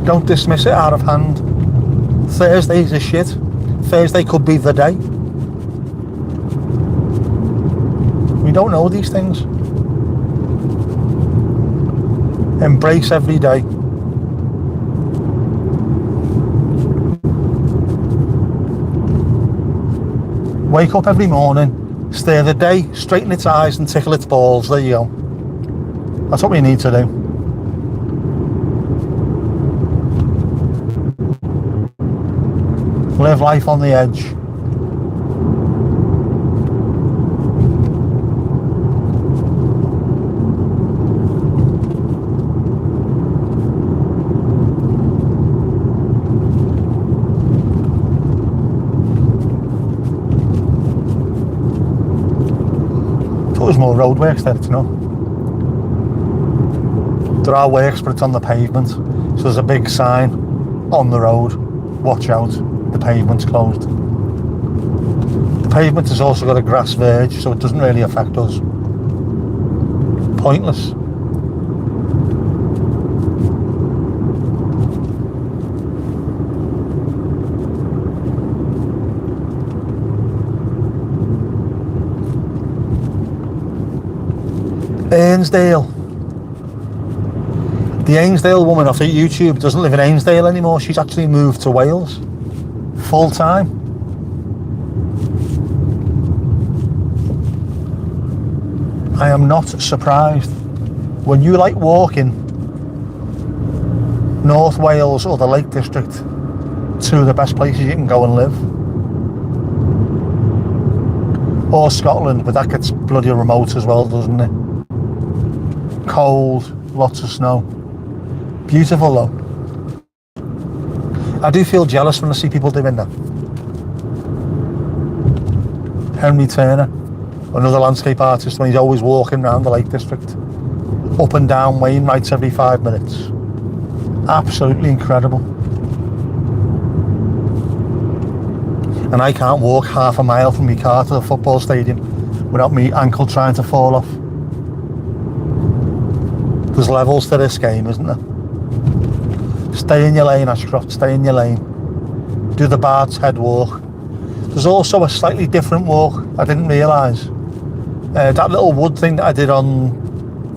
Don't dismiss it out of hand. Thursdays are shit. Thursday could be the day. We don't know these things. Embrace every day. Wake up every morning, stare the day, straighten its eyes and tickle its balls. There you go. That's what we need to do. Live life on the edge. There's more roadworks there, you know. There are works, but it's on the pavement. So there's a big sign on the road. Watch out, the pavement's closed. The pavement has also got a grass verge, so it doesn't really affect us. Pointless. Ainsdale. The Ainsdale woman off of YouTube doesn't live in Ainsdale anymore. She's actually moved to Wales full time. I am not surprised. When you like walking, North Wales or the Lake District, two of the best places you can go and live. Or Scotland, but that gets bloody remote as well, doesn't it? Cold, lots of snow. Beautiful though. I do feel jealous when I see people doing that. Henry Turner, another landscape artist, when he's always walking around the Lake District, up and down Wainwrights every 5 minutes. Absolutely incredible. And I can't walk half a mile from my car to the football stadium without my ankle trying to fall off. There's levels to this game, isn't there? Stay in your lane, Ashcroft, stay in your lane. Do the Bard's Head walk. There's also a slightly different walk, I didn't realise. That little wood thing that I did on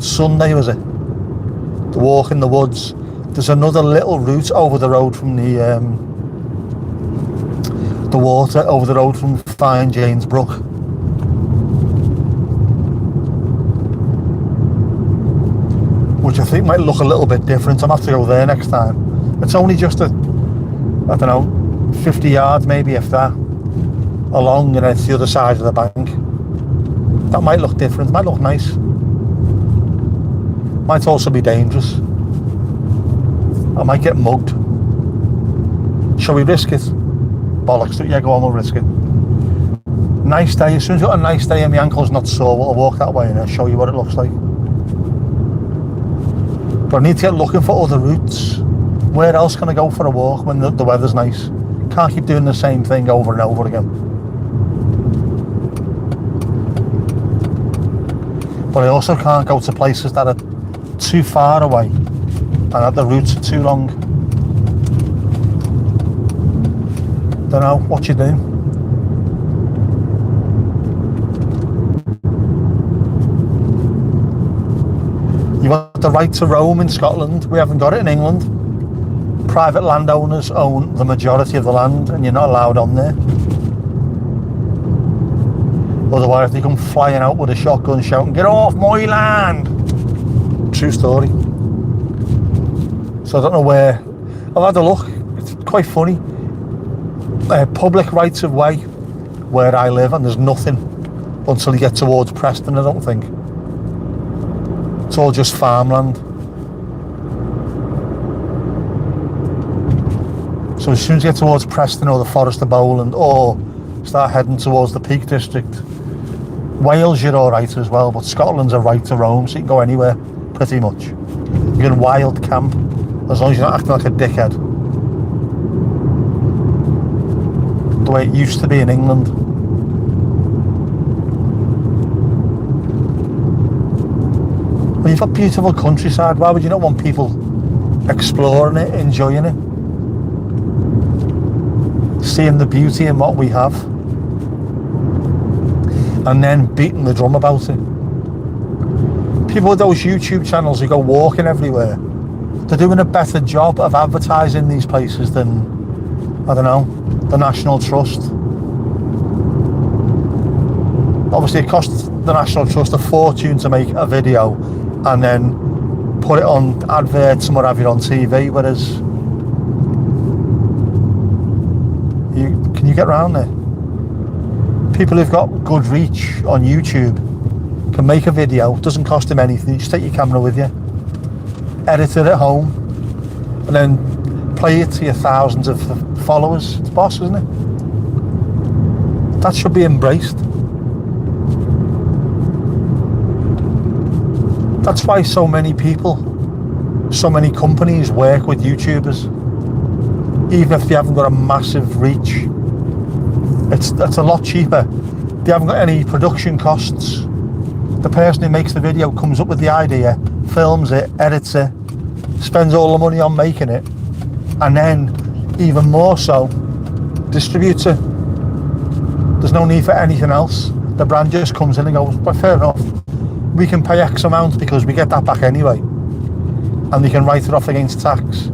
Sunday, was it? The walk in the woods. There's another little route over the road from the water, over the road from Fine Janes Brook. Which I think might look a little bit different. I'm gonna have to go there next time. It's only just I don't know, 50 yards maybe, if that, along, and it's the other side of the bank. That might look different, might look nice. Might also be dangerous. I might get mugged. Shall we risk it? Bollocks, yeah, go on, we'll risk it. Nice day, as soon as you've got a nice day and my ankle's not sore, we'll walk that way and I'll show you what it looks like. But I need to get looking for other routes. Where else can I go for a walk when the weather's nice? Can't keep doing the same thing over and over again. But I also can't go to places that are too far away and that the routes are too long. Don't know what you do. You've got the right to roam in Scotland. We haven't got it in England. Private landowners own the majority of the land and you're not allowed on there. Otherwise they come flying out with a shotgun shouting, "Get off my land!" True story. So I don't know where. I've had a look. It's quite funny. Public rights of way where I live, and there's nothing until you get towards Preston, I don't think. It's all just farmland. So as soon as you get towards Preston or the Forest of Bowland, or start heading towards the Peak District, Wales you're alright as well, but Scotland's a right to roam, so you can go anywhere, pretty much. You can wild camp, as long as you're not acting like a dickhead. The way it used to be in England. Well, you've got beautiful countryside, why would you not want people exploring it, enjoying it? Seeing the beauty in what we have, and then beating the drum about it. People with those YouTube channels who go walking everywhere, they're doing a better job of advertising these places than, I don't know, the National Trust. Obviously it costs the National Trust a fortune to make a video and then put it on adverts and what have you on TV, whereas can you get around there? People who've got good reach on YouTube can make a video, it doesn't cost them anything, you just take your camera with you, edit it at home, and then play it to your thousands of followers. It's boss, isn't it? That should be embraced. That's why so many people, so many companies work with YouTubers. Even if they haven't got a massive reach, it's a lot cheaper. They haven't got any production costs. The person who makes the video comes up with the idea, films it, edits it, spends all the money on making it, and then even more so distributes it. There's no need for anything else. The brand just comes in and goes, but fair enough, we can pay X amount because we get that back anyway, and they can write it off against tax.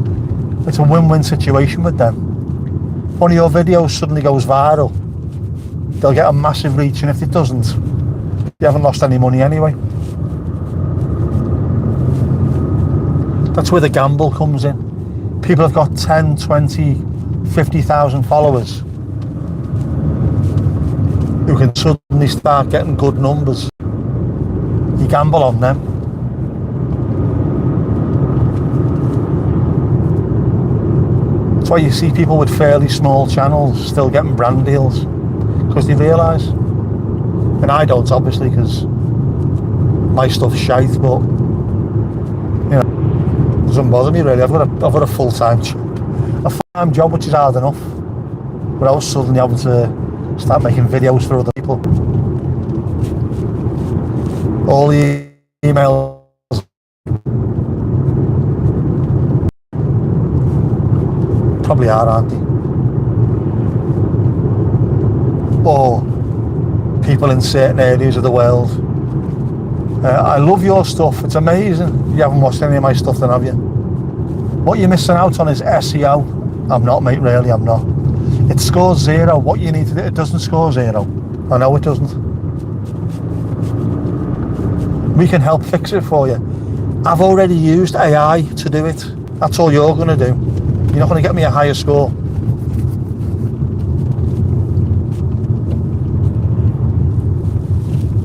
It's a win-win situation with them. If one of your videos suddenly goes viral, they'll get a massive reach, and if it doesn't, you haven't lost any money anyway. That's where the gamble comes in. People have got 10, 20, 50,000 followers who can suddenly start getting good numbers. You gamble on them. That's why you see people with fairly small channels still getting brand deals, because they realise, and I don't obviously because my stuff's shite, but you know, it doesn't bother me really. I've got a full-time job which is hard enough, without suddenly having to start making videos for other people. All the emails probably are, aren't they? Or people in certain areas of the world. I love your stuff, it's amazing. You haven't watched any of my stuff then, have you? What you're missing out on is SEO. I'm not, mate, really, I'm not. It scores 0. What you need to do, it doesn't score 0. I know it doesn't. We can help fix it for you. I've already used AI to do it. That's all you're going to do. You're not going to get me a higher score.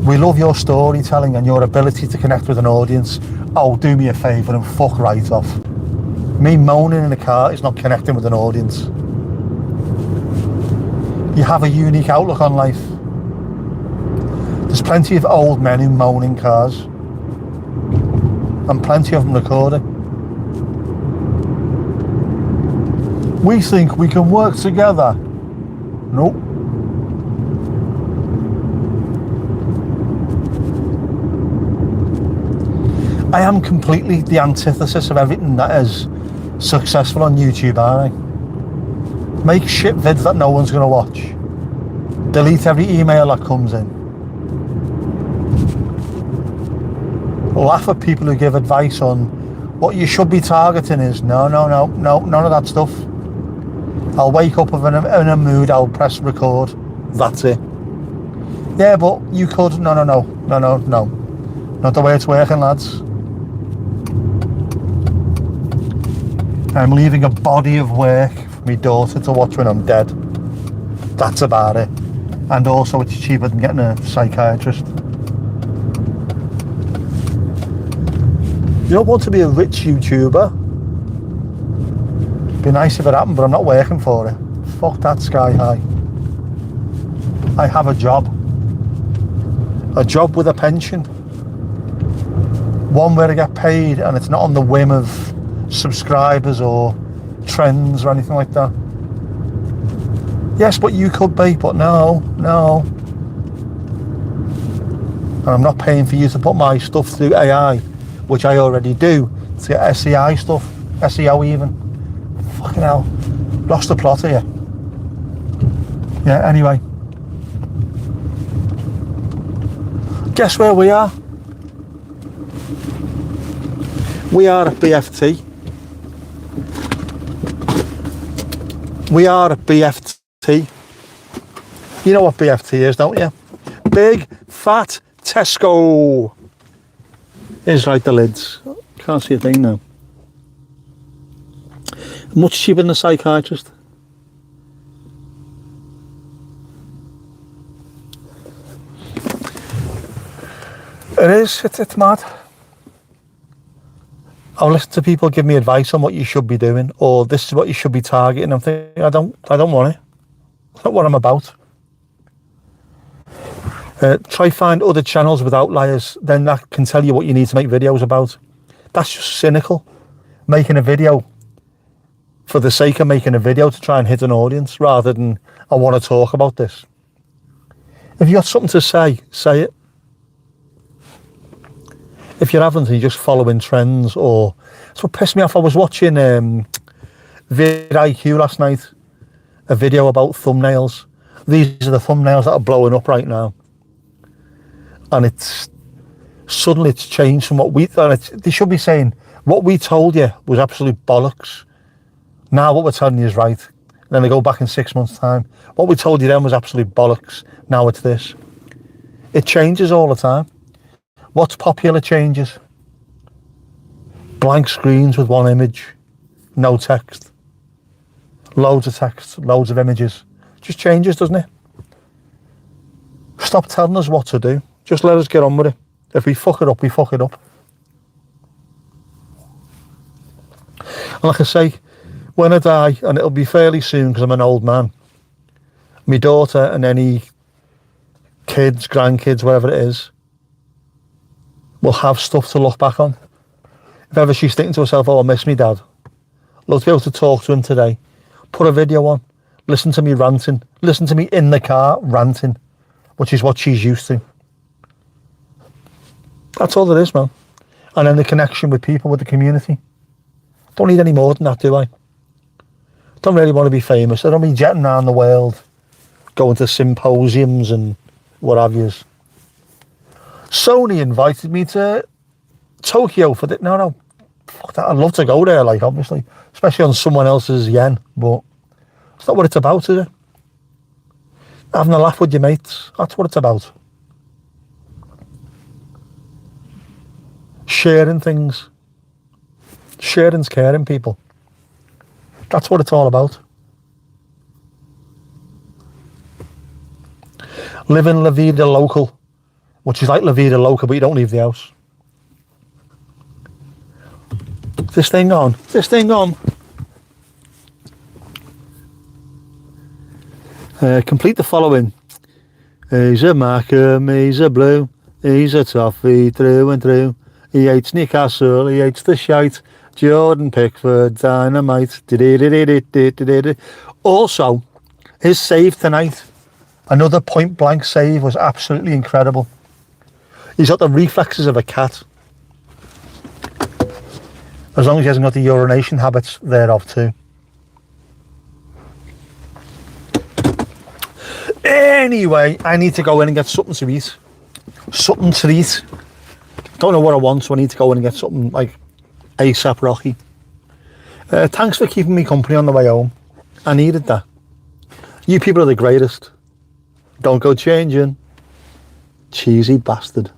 We love your storytelling and your ability to connect with an audience. Oh, do me a favour and fuck right off. Me moaning in a car is not connecting with an audience. You have a unique outlook on life. There's plenty of old men who moan in cars, and plenty of them recording. We think we can work together. Nope. I am completely the antithesis of everything that is successful on YouTube, aren't I? Make shit vids that no one's going to watch. Delete every email that comes in. Laugh at people who give advice on what you should be targeting is no, none of that stuff. I'll wake up in a mood, I'll press record, that's it. Yeah, but you could, no. Not the way it's working, lads. I'm leaving a body of work for my daughter to watch when I'm dead. That's about it. And also it's cheaper than getting a psychiatrist. You don't want to be a rich YouTuber. Be nice if it happened, but I'm not working for it. Fuck that sky high. I have a job. A job with a pension. One where I get paid and it's not on the whim of subscribers or trends or anything like that. Yes, but you could be, but no. And I'm not paying for you to put my stuff through AI, which I already do, to get SEI stuff, SEO even. Fucking hell, lost the plot here. Yeah, anyway. Guess where we are? We are at BFT. We are at BFT. You know what BFT is, don't you? Big, fat Tesco. Here's like the lids. Can't see a thing now. Much cheaper than a psychiatrist. It is, it's mad. I'll listen to people give me advice on what you should be doing, or this is what you should be targeting. I'm thinking, I don't want it. It's not what I'm about. Try find other channels with outliers, then that can tell you what you need to make videos about. That's just cynical. Making a video for the sake of making a video to try and hit an audience, rather than, I want to talk about this. If you got something to say, say it. If you haven't, you're just following trends, or... That's what pissed me off. I was watching vidIQ last night, a video about thumbnails. These are the thumbnails that are blowing up right now. And it's... Suddenly it's changed from what we thought. They should be saying, what we told you was absolute bollocks. Now what we're telling you is right. And then they go back in 6 months' time. What we told you then was absolute bollocks. Now it's this. It changes all the time. What's popular changes. Blank screens with one image, no text. Loads of text, loads of images. Just changes, doesn't it? Stop telling us what to do. Just let us get on with it. If we fuck it up, we fuck it up. And like I say, when I die, and it'll be fairly soon because I'm an old man, my daughter and any kids, grandkids, whatever it is, will have stuff to look back on. If ever she's thinking to herself, oh, I miss me dad, love to be able to talk to him today, put a video on, listen to me ranting, listen to me in the car ranting, which is what she's used to. That's all it is, man. And then the connection with people, with the community. Don't need any more than that, do I? Don't really want to be famous. I don't be jetting around the world, going to symposiums and what have yous. Sony invited me to Tokyo for the... No, fuck that. I'd love to go there, like, obviously. Especially on someone else's yen, but it's not what it's about, is it? Having a laugh with your mates, that's what it's about. Sharing things. Sharing's caring, people. That's what it's all about. Living La Vida Local, which is like La Vida Loca, but you don't leave the house. This thing on. Complete the following. He's a Markham, he's a Blue, he's a Toffee through and through. He hates Newcastle, he hates the shite. Jordan Pickford, dynamite. Also, his save tonight, another point blank save, was absolutely incredible. He's got the reflexes of a cat. As long as he hasn't got the urination habits thereof too. Anyway, I need to go in and get something to eat. Something to eat. Don't know what I want, so I need to go in and get something like ASAP Rocky. Thanks for keeping me company on the way home. I needed that. You people are the greatest. Don't go changing. Cheesy bastard.